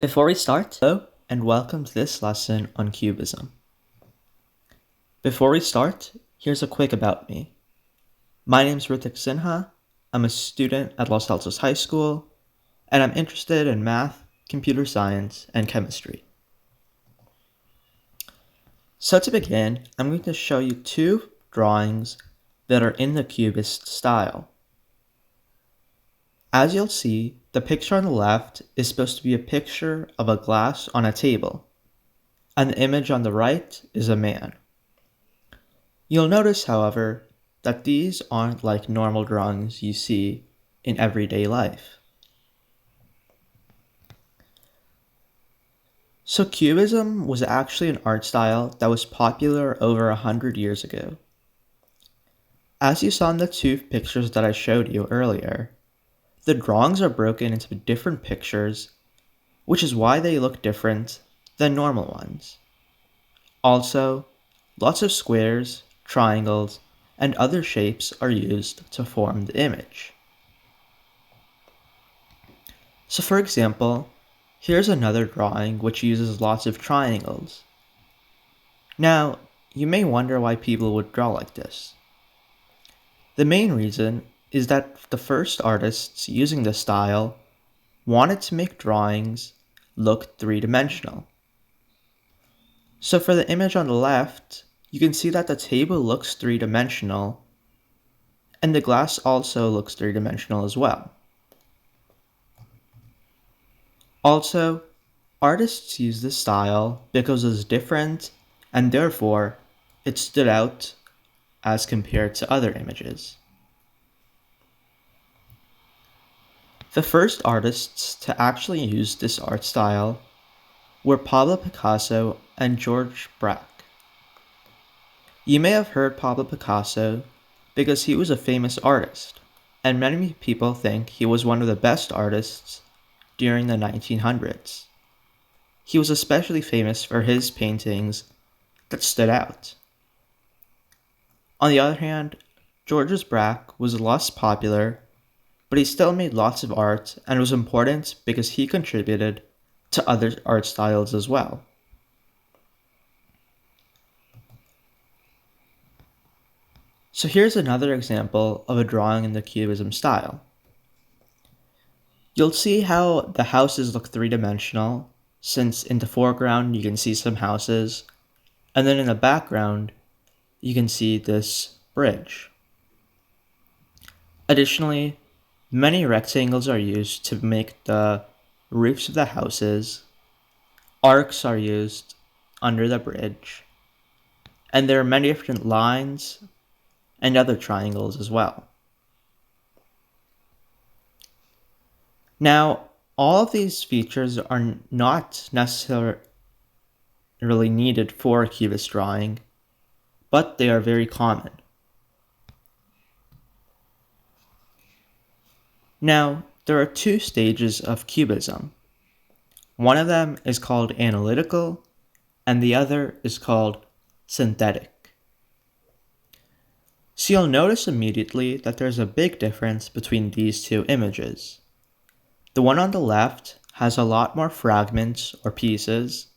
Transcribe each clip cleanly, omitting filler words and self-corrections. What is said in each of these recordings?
Before we start, hello and welcome to this lesson on Cubism. Before we start, here's a quick about me. My name's Ritik Sinha, I'm a student at Los Altos High School, and I'm interested in math, computer science, and chemistry. So to begin, I'm going to show you two drawings that are in the Cubist style. As you'll see, the picture on the left is supposed to be a picture of a glass on a table, and the image on the right is a man. You'll notice, however, that these aren't like normal drawings you see in everyday life. So Cubism was actually an art style that was popular over 100 years ago. As you saw in the two pictures that I showed you earlier, the drawings are broken into different pictures, which is why they look different than normal ones. Also, lots of squares, triangles, and other shapes are used to form the image. So for example, here's another drawing which uses lots of triangles. Now, you may wonder why people would draw like this. The main reason is that the first artists using this style wanted to make drawings look three-dimensional. So for the image on the left, you can see that the table looks three-dimensional, and the glass also looks three-dimensional as well. Also, artists use this style because it's different and therefore it stood out as compared to other images. The first artists to actually use this art style were Pablo Picasso and George Braque. You may have heard Pablo Picasso because he was a famous artist, and many people think he was one of the best artists during the 1900s. He was especially famous for his paintings that stood out. On the other hand, Georges Braque was less popular, but he still made lots of art and was important because he contributed to other art styles as well. So here's another example of a drawing in the Cubism style. You'll see how the houses look three-dimensional, since in the foreground you can see some houses, and then in the background you can see this bridge. Additionally, many rectangles are used to make the roofs of the houses, arcs are used under the bridge, and there are many different lines and other triangles as well. Now, all of these features are not necessarily needed for a cubist drawing, but they are very common. Now, there are two stages of cubism. One of them is called analytical, and the other is called synthetic. So you'll notice immediately that there's a big difference between these two images. The one on the left has a lot more fragments or pieces,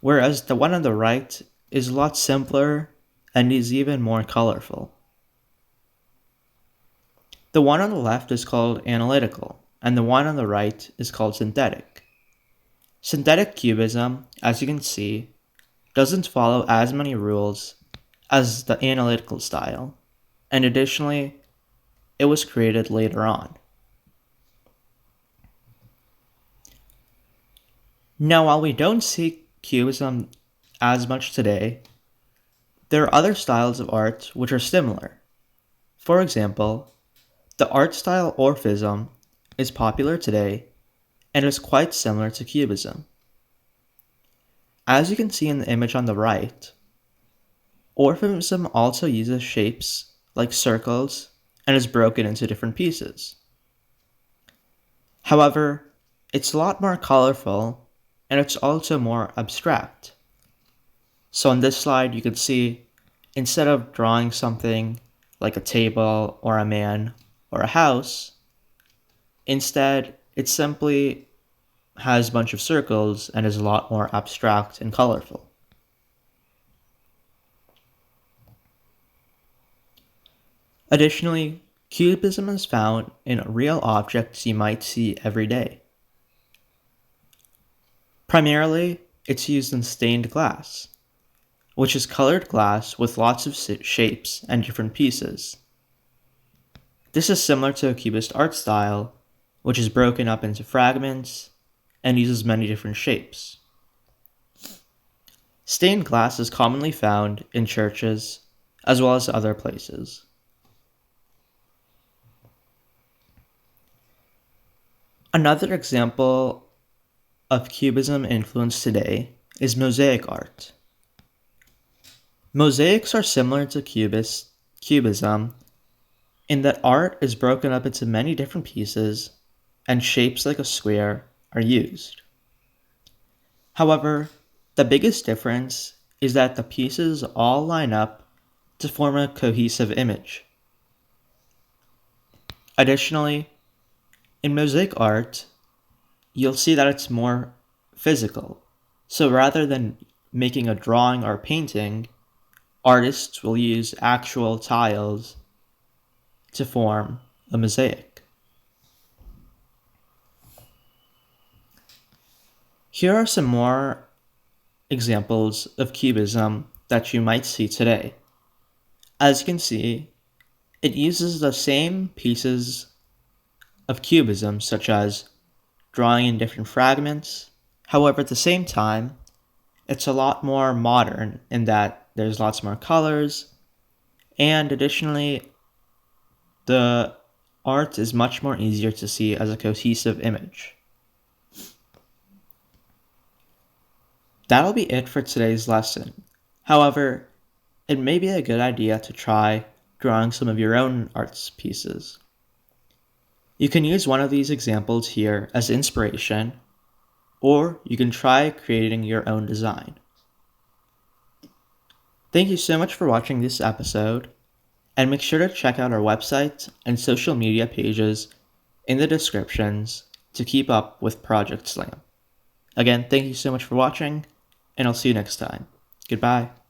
whereas the one on the right is a lot simpler and is even more colorful. The one on the left is called analytical, and the one on the right is called synthetic. Synthetic cubism, as you can see, doesn't follow as many rules as the analytical style, and additionally, it was created later on. Now, while we don't see Cubism as much today, there are other styles of art which are similar. For example, the art style Orphism is popular today and is quite similar to Cubism. As you can see in the image on the right, Orphism also uses shapes like circles and is broken into different pieces. However, it's a lot more colorful and it's also more abstract. So on this slide you can see, instead of drawing something like a table or a man or a house, instead it simply has a bunch of circles and is a lot more abstract and colorful. Additionally, Cubism is found in real objects you might see every day. Primarily, it's used in stained glass, which is colored glass with lots of shapes and different pieces. This is similar to a Cubist art style, which is broken up into fragments and uses many different shapes. Stained glass is commonly found in churches as well as other places. Another example of Cubism influence today is Mosaic art. Mosaics are similar to Cubism in that art is broken up into many different pieces and shapes like a square are used. However, the biggest difference is that the pieces all line up to form a cohesive image. Additionally, in mosaic art, you'll see that it's more physical. So rather than making a drawing or painting, artists will use actual tiles to form a mosaic. Here are some more examples of Cubism that you might see today. As you can see, it uses the same pieces of Cubism, such as drawing in different fragments. However, at the same time, it's a lot more modern in that there's lots more colors, and additionally, the art is much more easier to see as a cohesive image. That'll be it for today's lesson. However, it may be a good idea to try drawing some of your own art pieces. You can use one of these examples here as inspiration, or you can try creating your own design. Thank you so much for watching this episode, and make sure to check out our website and social media pages in the descriptions to keep up with Project Slam. Again, thank you so much for watching, and I'll see you next time. Goodbye.